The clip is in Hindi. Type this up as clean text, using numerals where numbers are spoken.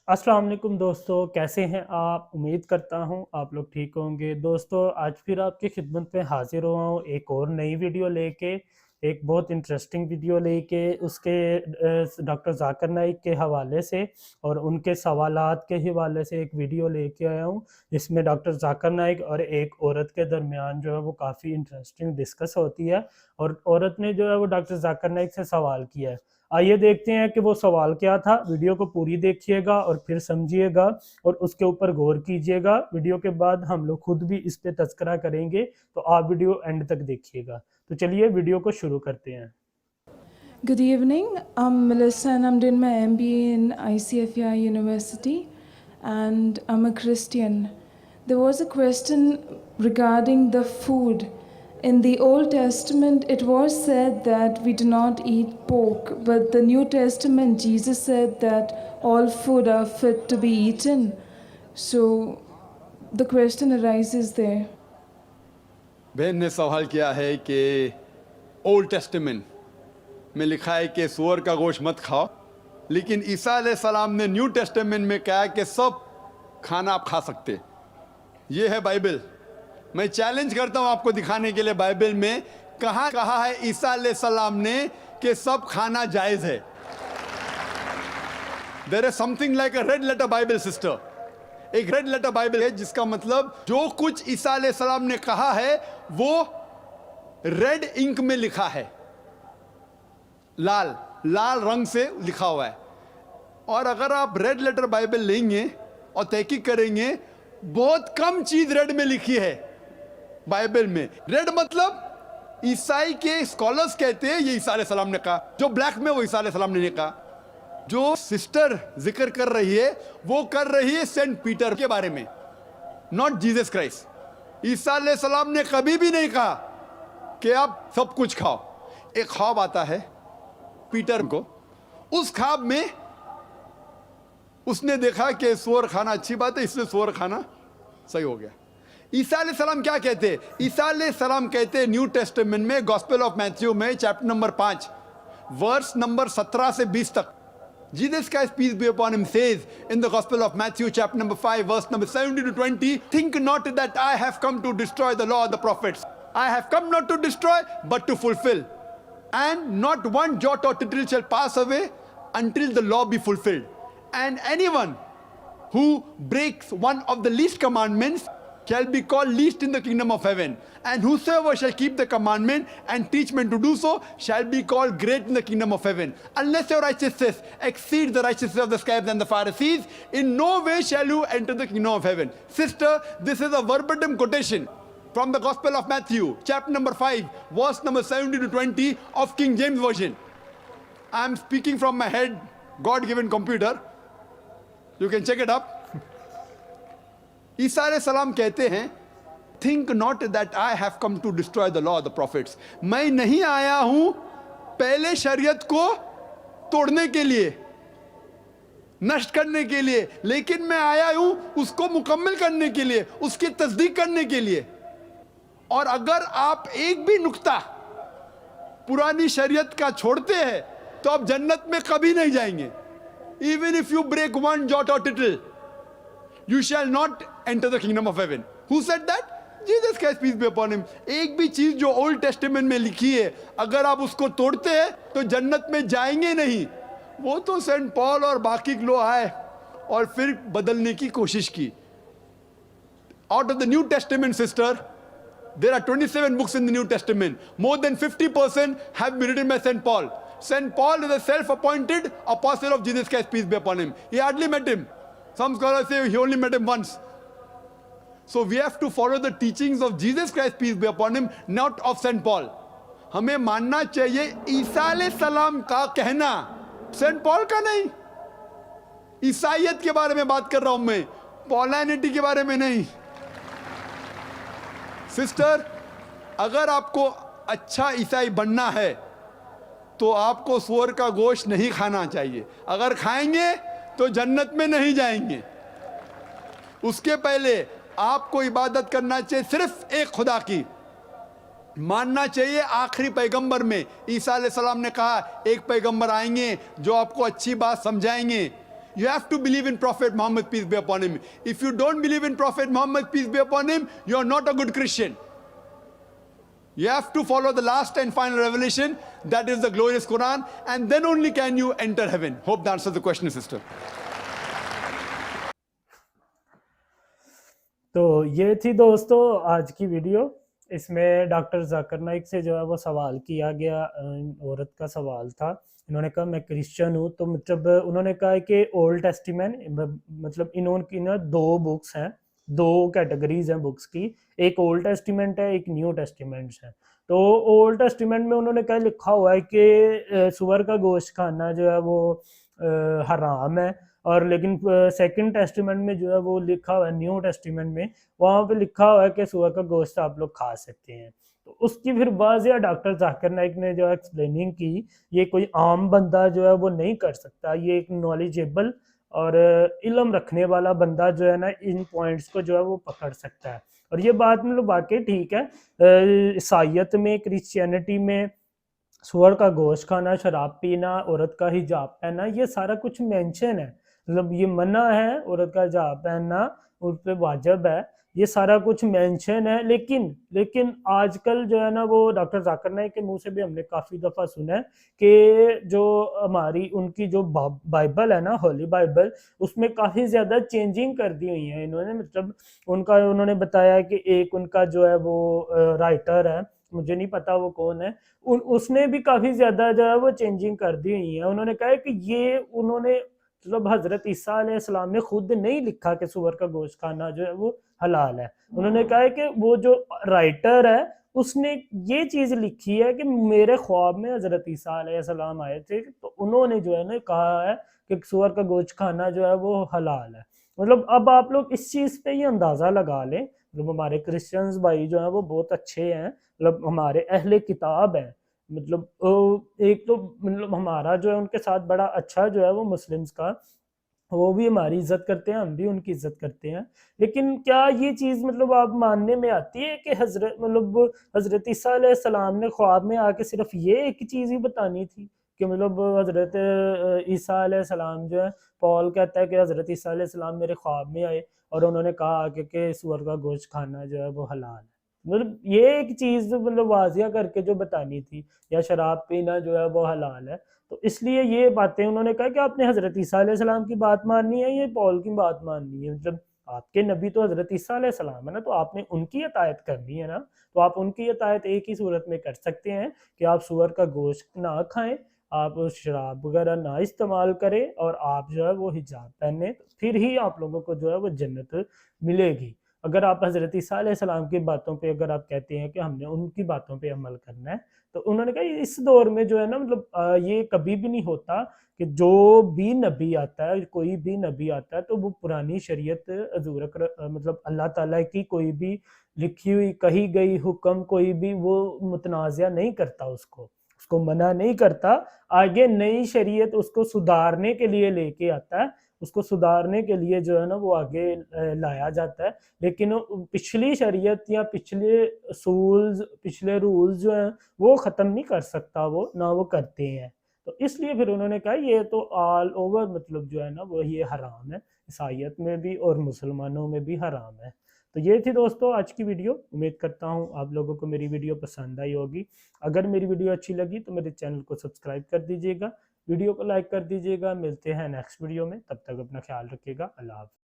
अस्सलाम वालेकुम दोस्तों, कैसे हैं आप? उम्मीद करता हूं आप लोग ठीक होंगे। दोस्तों, आज फिर आपकी खिदमत में हाजिर हुआ हूं एक और नई वीडियो लेके। एक बहुत इंटरेस्टिंग वीडियो लेके उसके डॉक्टर जाकिर नाइक के हवाले से और उनके सवालात के हवाले से एक वीडियो लेके आया हूं। इसमें डॉक्टर जाकिर नाइक और एक औरत के दरमियान जो है वो काफ़ी इंटरेस्टिंग डिस्कस होती है और औरत ने जो है वो डॉक्टर जाकिर नाइक से सवाल किया है। आइए देखते हैं कि वो सवाल क्या था। वीडियो को पूरी देखिएगा और फिर समझिएगा और उसके ऊपर गौर कीजिएगा। वीडियो के बाद हम लोग खुद भी इस पे तज़किरा करेंगे, तो आप वीडियो एंड तक देखिएगा। तो चलिए वीडियो को शुरू करते हैं। Good evening. I'm Melissa and I'm doing my MBA in ICFI University and I'm a Christian. There was a question regarding the food. In the Old Testament, it was said that we do not eat pork, but the New Testament, Jesus said that all food are fit to be eaten. So the question arises there. बहन ने सवाल किया है कि ओल्ड टेस्टामेंट में लिखा है कि सूअर का गोश्त मत खाओ, लेकिन ईसा अलैहिस्सलाम ने न्यू टेस्टामेंट में कहा कि सब खाना आप खा सकते। ये है बाइबल। मैं चैलेंज करता हूँ आपको दिखाने के लिए बाइबल में कहाँ कहा है ईसा अलैहिस्सलाम ने कि सब खाना जायज़ है। There is something like a red letter Bible sister. एक रेड लेटर बाइबल है जिसका मतलब जो कुछ ईसा अलैहिस्सलाम ने कहा है वो रेड इंक में लिखा है, लाल लाल रंग से लिखा हुआ है। और अगर आप रेड लेटर बाइबल लेंगे और तहकीक करेंगे, बहुत कम चीज रेड में लिखी है बाइबल में। रेड मतलब ईसाई के स्कॉलर्स कहते हैं ये ईसा अलैहिस्सलाम ने कहा, जो ब्लैक में वो ईसा अलैहिस्सलाम ने कहा। जो सिस्टर जिक्र कर रही है वो कर रही है सेंट पीटर के बारे में, नॉट जीसस क्राइस्ट। ईसा अलैहिस्सलाम ने कभी भी नहीं कहा कि आप सब कुछ खाओ। एक ख्वाब आता है पीटर को, उस ख्वाब में उसने देखा कि सूअर खाना अच्छी बात है, इसलिए सूअर खाना सही हो गया। ईसा अलैहिस्सलाम क्या कहते हैं? ईसा अलैहिस्सलाम कहते हैं न्यू टेस्टामेंट में गॉस्पेल ऑफ मैथ्यू में चैप्टर नंबर 5 वर्स नंबर 17 से 20 तक, Jesus Christ, peace be upon him, says in the Gospel of Matthew, chapter number 5, verse number 17 to 20, think not that I have come to destroy the law of the prophets. I have come not to destroy, but to fulfill. And not one jot or tittle shall pass away until the law be fulfilled. And anyone who breaks one of the least commandments shall be called least in the kingdom of heaven. And whosoever shall keep the commandment and teach men to do so shall be called great in the kingdom of heaven. Unless your righteousness exceeds the righteousness of the scribes and the Pharisees, in no way shall you enter the kingdom of heaven. Sister, this is a verbatim quotation from the Gospel of Matthew, chapter number 5, verse number 17 to 20 of King James Version. I am speaking from my head, God-given computer. You can check it up. ईसा अलैहिस्सलाम कहते हैं, think not that I have come to destroy the law of the prophets. मैं नहीं आया हूं पहले शरीयत को तोड़ने के लिए, नष्ट करने के लिए, लेकिन मैं आया हूं उसको मुकम्मल करने के लिए, उसकी तस्दीक करने के लिए। और अगर आप एक भी नुक्ता पुरानी शरीयत का छोड़ते हैं तो आप जन्नत में कभी नहीं जाएंगे। Even if you break one jot और tittle, you shall not enter the kingdom of heaven. Who said that? Jesus Christ, peace be upon him. एक भी चीज जो ओल्ड टेस्टामेंट में लिखी है अगर आप उसको तोड़ते हैं तो जन्नत में जाएंगे नहीं। वो तो सेंट पॉल और बाकी लोग आए और फिर बदलने की कोशिश की। Out of the New Testament, sister, there are 27 books in the New Testament. More than 50% have been written by Saint Paul. Saint Paul is a self-appointed apostle of Jesus Christ, peace be upon him. He hardly met him. Some scholars say he only met him once. So we have to follow the teachings of Jesus Christ, peace be upon him, not of Saint Paul. हमें मानना चाहिए ईसा अलैहिस्सलाम का कहना, सेंट पॉल का नहीं। ईसाइयत के बारे में बात कर रहा हूं मैं, पॉलिनिटी के बारे में नहीं। सिस्टर, अगर आपको अच्छा ईसाई बनना है तो आपको सूअर का गोश्त नहीं खाना चाहिए। अगर खाएंगे तो जन्नत में नहीं जाएंगे। उसके पहले आपको इबादत करना चाहिए सिर्फ एक खुदा की, मानना चाहिए आखिरी पैगंबर में। ईसा अलैहिस्सलाम ने कहा एक पैगंबर आएंगे जो आपको अच्छी बात समझाएंगे। You have to believe in Prophet Muhammad, peace be upon him. If you don't believe in Prophet Muhammad, peace be upon him, you are not a good Christian. You have to follow the last and final revelation, that is the glorious Quran, and then only can you enter heaven. Hope that answers the question, sister. तो ये थी दोस्तों आज की वीडियो। इसमें डॉक्टर जाकिर नाइक से जो है वो सवाल किया गया, औरत का सवाल था। इन्होंने कहा मैं क्रिश्चियन हूँ, तो मतलब उन्होंने कहा है कि ओल्ड टेस्टिमेंट, मतलब इन्होंने ना दो बुक्स हैं, दो कैटेगरीज हैं बुक्स की, एक ओल्ड टेस्टिमेंट है, एक न्यू टेस्टिमेंट है। तो ओल्ड टेस्टिमेंट में उन्होंने क्या लिखा हुआ है कि सुअर का गोश्त खाना जो है वो हराम है, और लेकिन सेकंड टेस्टिमेंट में जो है वो लिखा हुआ है, न्यू टेस्टिमेंट में वहाँ पे लिखा हुआ है कि सुअर का गोश्त आप लोग खा सकते हैं। तो उसकी फिर वाज़िया डॉक्टर जाकिर नाइक ने जो एक्सप्लेनिंग की, ये कोई आम बंदा जो है वो नहीं कर सकता, ये एक नॉलेजेबल और इल्म रखने वाला बंदा जो है ना इन पॉइंट्स को जो है वो पकड़ सकता है। और ये बात मतलब वाकई ठीक है। ईसाईयत में, क्रिश्चियनिटी में सुअर का गोश्त खाना, शराब पीना, औरत का हिजाब पहनना, ये सारा कुछ मेंशन है, मतलब ये मना है, औरत का हिजाब पहनना उस पर वाजिब है, ये सारा कुछ मेंशन है। लेकिन आजकल जो है ना वो डॉक्टर जाकिर नाइक के मुंह से भी हमने काफ़ी दफ़ा सुना है कि जो हमारी उनकी जो बाइबल है ना, होली बाइबल, उसमें काफ़ी ज़्यादा चेंजिंग कर दी हुई है इन्होंने। मतलब उन्होंने बताया कि एक उनका जो है वो राइटर है, मुझे नहीं पता वो कौन है, उसने भी काफ़ी ज़्यादा जो है वो चेंजिंग कर दी हुई है। उन्होंने कहा है कि ये उन्होंने मतलब हज़रत ईसा अलैहिस्सलाम ने खुद नहीं लिखा कि सुअर का गोश्त खाना जो है वो हलाल है। उन्होंने कहा है कि वो जो राइटर है उसने ये चीज़ लिखी है कि मेरे ख्वाब में हज़रत ईसा अलैहिस्सलाम आए थे, तो उन्होंने जो है ना कहा है कि सुअर का गोश्त खाना जो है वो हलाल है। मतलब अब आप लोग इस चीज़ पे ये अंदाज़ा लगा लें, मतलब हमारे क्रिश्चियंस भाई जो हैं वो बहुत अच्छे हैं, मतलब हमारे अहले किताब हैं, मतलब एक तो मतलब हमारा जो है उनके साथ बड़ा अच्छा जो है वो मुस्लिम्स का, वो भी हमारी इज्जत करते हैं, हम भी उनकी इज्जत करते हैं। लेकिन क्या ये चीज़ मतलब आप मानने में आती है कि हज़रत ईसा अलैहिस्सलाम ने ख्वाब में आके सिर्फ ये एक चीज़ ही बतानी थी कि मतलब हज़रत ईसा अलैहिस्सलाम जो है, पॉल कहता है कि हज़रत ईसा अलैहिस्सलाम मेरे ख्वाब में आए और उन्होंने कहा आके कि सूअर का गोश्त खाना जो है वो हलाल है। मतलब ये एक चीज़ मतलब वाज़िया करके जो बतानी थी, या शराब पीना जो है वो हलाल है। तो इसलिए ये बातें उन्होंने कहा कि आपने हज़रत ईसा अलैहिस्सलाम की बात माननी है, ये पॉल की बात माननी है। मतलब आपके नबी तो हज़रत ईसा अलैहिस्सलाम है ना, तो आपने उनकी इताअत करनी है ना, तो आप उनकी इताअत एक ही सूरत में कर सकते हैं कि आप सूअर का गोश्त ना खाएं, आप शराब वगैरह ना इस्तेमाल करें, और आप जो है वो हिजाब पहने, फिर ही आप लोगों को जो है वो जन्नत मिलेगी। अगर आप हज़रत ईसा अलैहिस्सलाम की बातों पे अगर आप कहते हैं कि हमने उनकी बातों पे अमल करना है, तो उन्होंने कहा इस दौर में जो है ना मतलब ये कभी भी नहीं होता कि जो भी नबी आता है, कोई भी नबी आता है, तो वो पुरानी शरीयत मतलब अल्लाह ताला की कोई भी लिखी हुई कही गई हुक्म कोई भी वो मुतनाज़ा नहीं करता, उसको मना नहीं करता, आगे नई शरीयत उसको सुधारने के लिए लेके आता है, उसको सुधारने के लिए जो है ना वो आगे लाया जाता है। लेकिन पिछली शरीयत या पिछले असूल्स, पिछले रूल्स जो हैं वो ख़त्म नहीं कर सकता वो, ना वो करते हैं। तो इसलिए फिर उन्होंने कहा ये तो ऑल ओवर मतलब जो है ना वो ये हराम है, ईसाईयत में भी और मुसलमानों में भी हराम है। तो ये थी दोस्तों आज की वीडियो। उम्मीद करता हूँ आप लोगों को मेरी वीडियो पसंद आई होगी। अगर मेरी वीडियो अच्छी लगी तो मेरे चैनल को सब्सक्राइब कर दीजिएगा, वीडियो को लाइक कर दीजिएगा। मिलते हैं नेक्स्ट वीडियो में, तब तक अपना ख्याल रखिएगा। अल्लाह हाफ़िज़।